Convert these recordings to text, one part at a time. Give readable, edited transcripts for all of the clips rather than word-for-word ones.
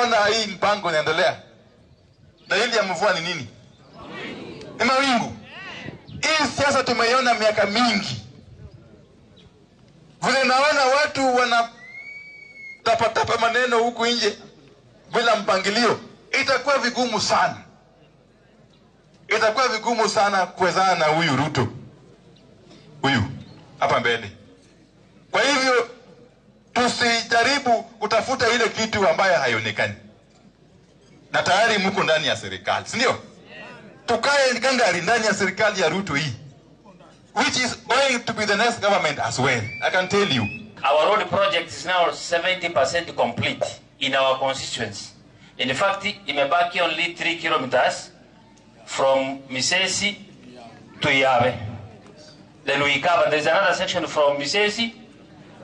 tunaona hii mpango inaendelea. Dalili ya mvua ni nini? Ni mawingu. Hii siasa tumeiona miaka mingi. Vile naona watu wana tapa maneno huku nje bila mpangilio, itakuwa vigumu sana. Itakuwa vigumu sana kuwezana na huyu Ruto. Huyu hapa mbele. Kwa hivyo tusijaribu kutafuta ile kitu ambayo haionekani. Na tayari mko ndani ya serikali, si ndio? Tukae ngangari ndani ya serikali ya Ruto hii, which is going to be the next government as well. I can tell you. Our road project is now 70% complete in our constituency. In fact, imebaki only 3 kilometers from Misesi to Yabe. Then we cover, there's another section from Misesi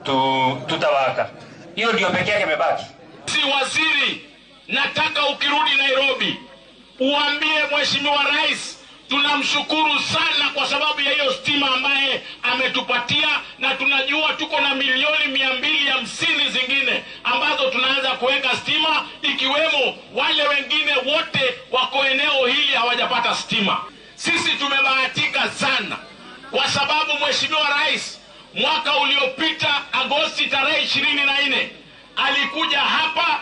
to Tawaka. Hiyo ndio pekee yake imebaki. Si waziri, nataka ukirudi Nairobi uambie Mheshimiwa Rais tunamshukuru sana kwa sababu ya hiyo stima ambaye ametupatia, na tunajua tuko na milioni 250 zingine ambazo tunaanza kuweka stima, ikiwemo wale wengine wote wako eneo hili hawajapata stima. Sisi tumebahatika sana kwa sababu Mheshimiwa Rais mwaka uliopita Agosti tarehe 24 alikuja hapa